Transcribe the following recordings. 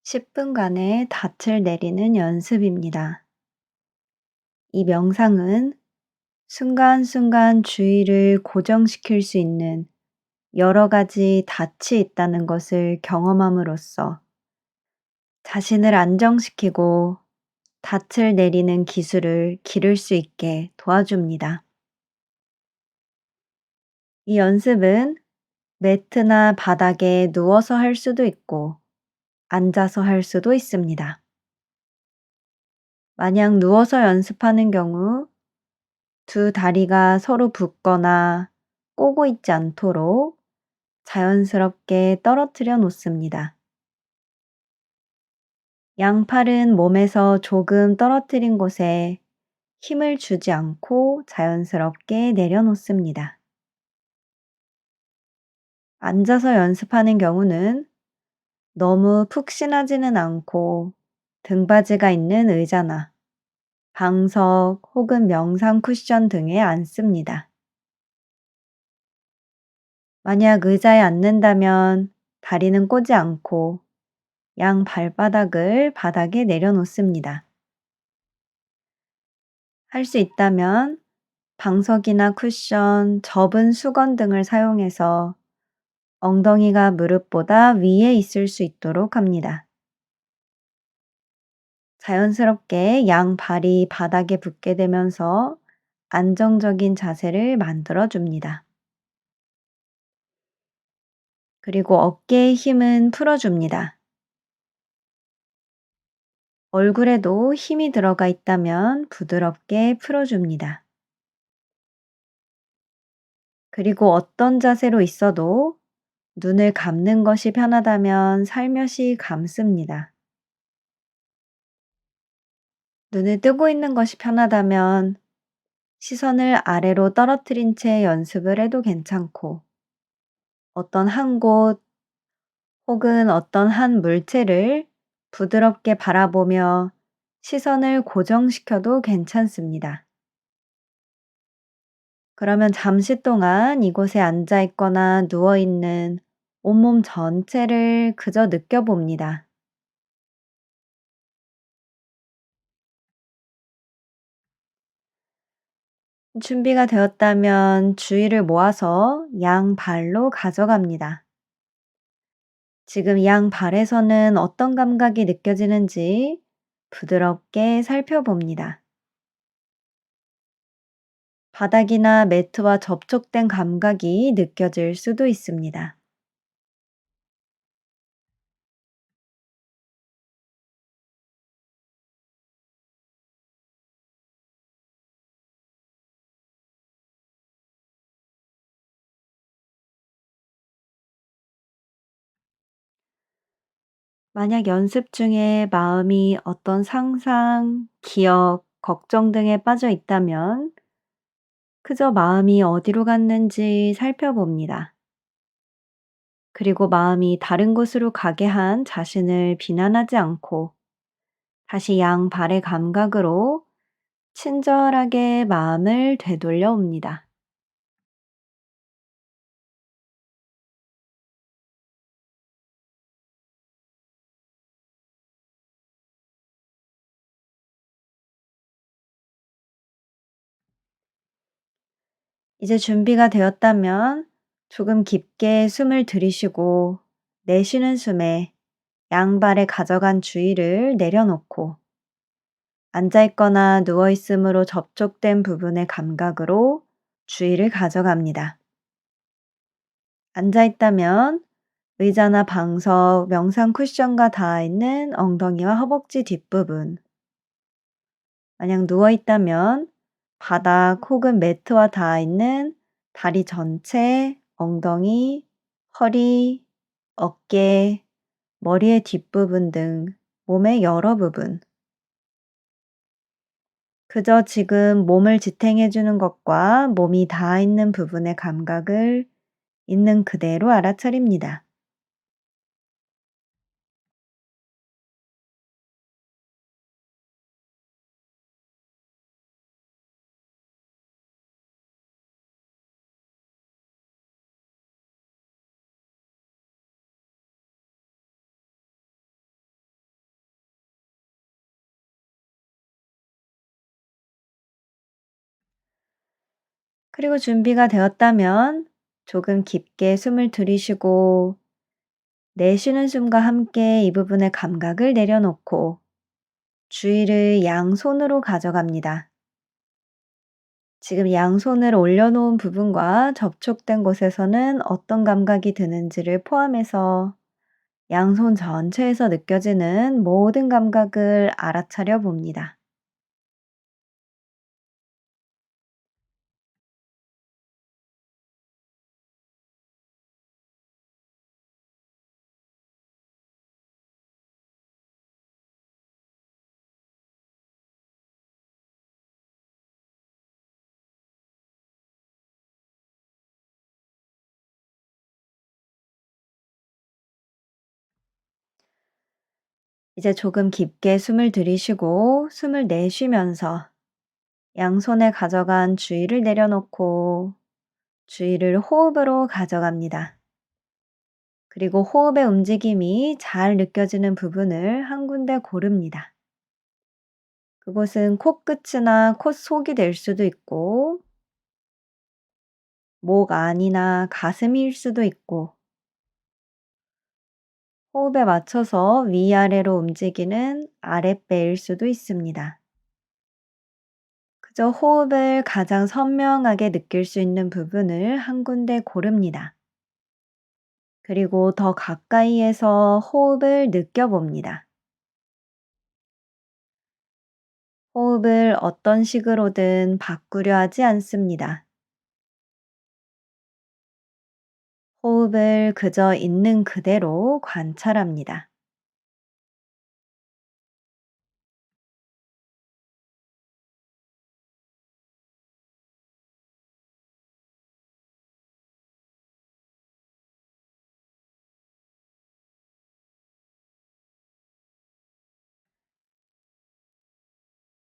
10분간의 닻을 내리는 연습입니다. 이 명상은 순간순간 주의를 고정시킬 수 있는 여러 가지 닻이 있다는 것을 경험함으로써 자신을 안정시키고 닻을 내리는 기술을 기를 수 있게 도와줍니다. 이 연습은 매트나 바닥에 누워서 할 수도 있고 앉아서 할 수도 있습니다. 만약 누워서 연습하는 경우 두 다리가 서로 붙거나 꼬고 있지 않도록 자연스럽게 떨어뜨려 놓습니다. 양팔은 몸에서 조금 떨어뜨린 곳에 힘을 주지 않고 자연스럽게 내려놓습니다. 앉아서 연습하는 경우는 너무 푹신하지는 않고 등받이가 있는 의자나 방석 혹은 명상 쿠션 등에 앉습니다. 만약 의자에 앉는다면 다리는 꼬지 않고 양 발바닥을 바닥에 내려놓습니다. 할 수 있다면 방석이나 쿠션, 접은 수건 등을 사용해서 엉덩이가 무릎보다 위에 있을 수 있도록 합니다. 자연스럽게 양 발이 바닥에 붙게 되면서 안정적인 자세를 만들어 줍니다. 그리고 어깨의 힘은 풀어줍니다. 얼굴에도 힘이 들어가 있다면 부드럽게 풀어줍니다. 그리고 어떤 자세로 있어도 눈을 감는 것이 편하다면 살며시 감습니다. 눈을 뜨고 있는 것이 편하다면 시선을 아래로 떨어뜨린 채 연습을 해도 괜찮고, 어떤 한 곳 혹은 어떤 한 물체를 부드럽게 바라보며 시선을 고정시켜도 괜찮습니다. 그러면 잠시 동안 이곳에 앉아 있거나 누워 있는 온몸 전체를 그저 느껴봅니다. 준비가 되었다면 주의를 모아서 양 발로 가져갑니다. 지금 양 발에서는 어떤 감각이 느껴지는지 부드럽게 살펴봅니다. 바닥이나 매트와 접촉된 감각이 느껴질 수도 있습니다. 만약 연습 중에 마음이 어떤 상상, 기억, 걱정 등에 빠져 있다면 그저 마음이 어디로 갔는지 살펴봅니다. 그리고 마음이 다른 곳으로 가게 한 자신을 비난하지 않고 다시 양 발의 감각으로 친절하게 마음을 되돌려 옵니다. 이제 준비가 되었다면 조금 깊게 숨을 들이쉬고 내쉬는 숨에 양발에 가져간 주의를 내려놓고 앉아있거나 누워있음으로 접촉된 부분의 감각으로 주의를 가져갑니다. 앉아있다면 의자나 방석, 명상 쿠션과 닿아 있는 엉덩이와 허벅지 뒷부분, 만약 누워있다면 바닥 혹은 매트와 닿아 있는 다리 전체, 엉덩이, 허리, 어깨, 머리의 뒷부분 등 몸의 여러 부분, 그저 지금 몸을 지탱해 주는 것과 몸이 닿아 있는 부분의 감각을 있는 그대로 알아차립니다. 그리고 준비가 되었다면 조금 깊게 숨을 들이쉬고 내쉬는 숨과 함께 이 부분의 감각을 내려놓고 주의를 양손으로 가져갑니다. 지금 양손을 올려놓은 부분과 접촉된 곳에서는 어떤 감각이 드는지를 포함해서 양손 전체에서 느껴지는 모든 감각을 알아차려 봅니다. 이제 조금 깊게 숨을 들이쉬고 숨을 내쉬면서 양손에 가져간 주의를 내려놓고 주의를 호흡으로 가져갑니다. 그리고 호흡의 움직임이 잘 느껴지는 부분을 한 군데 고릅니다. 그곳은 코끝이나 콧속이 될 수도 있고, 목 안이나 가슴일 수도 있고, 호흡에 맞춰서 위아래로 움직이는 아랫배일 수도 있습니다. 그저 호흡을 가장 선명하게 느낄 수 있는 부분을 한 군데 고릅니다. 그리고 더 가까이에서 호흡을 느껴봅니다. 호흡을 어떤 식으로든 바꾸려 하지 않습니다. 호흡을 그저 있는 그대로 관찰합니다.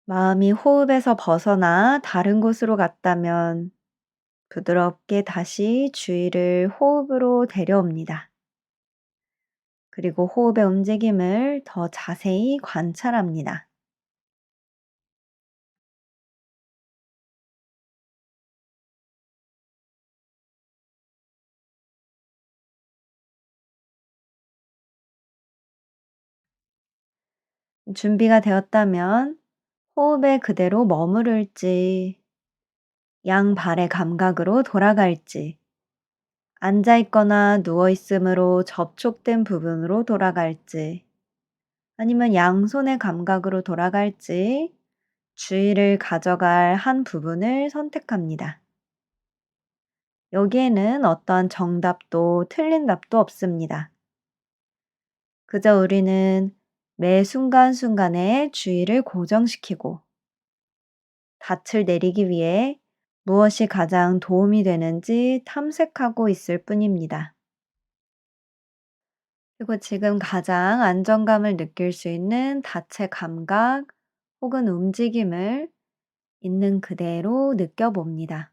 마음이 호흡에서 벗어나 다른 곳으로 갔다면 부드럽게 다시 주의를 호흡으로 데려옵니다. 그리고 호흡의 움직임을 더 자세히 관찰합니다. 준비가 되었다면 호흡에 그대로 머무를지, 양발의 감각으로 돌아갈지, 앉아 있거나 누워 있음으로 접촉된 부분으로 돌아갈지, 아니면 양손의 감각으로 돌아갈지, 주의를 가져갈 한 부분을 선택합니다. 여기에는 어떠한 정답도 틀린 답도 없습니다. 그저 우리는 매 순간순간에 주의를 고정시키고 닻을 내리기 위해 무엇이 가장 도움이 되는지 탐색하고 있을 뿐입니다. 그리고 지금 가장 안정감을 느낄 수 있는 닻의 감각 혹은 움직임을 있는 그대로 느껴봅니다.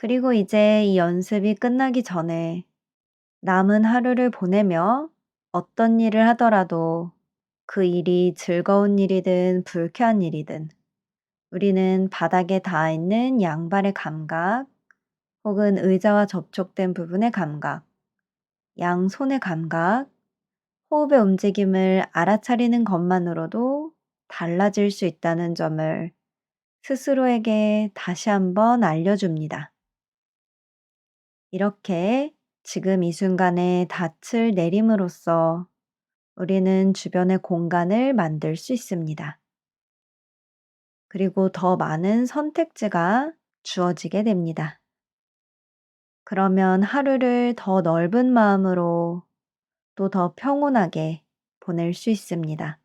그리고 이제 이 연습이 끝나기 전에 남은 하루를 보내며 어떤 일을 하더라도 그 일이 즐거운 일이든 불쾌한 일이든 우리는 바닥에 닿아 있는 양발의 감각 혹은 의자와 접촉된 부분의 감각, 양손의 감각, 호흡의 움직임을 알아차리는 것만으로도 달라질 수 있다는 점을 스스로에게 다시 한번 알려줍니다. 이렇게 지금 이 순간에 닻을 내림으로써 우리는 주변의 공간을 만들 수 있습니다. 그리고 더 많은 선택지가 주어지게 됩니다. 그러면 하루를 더 넓은 마음으로 또 더 평온하게 보낼 수 있습니다.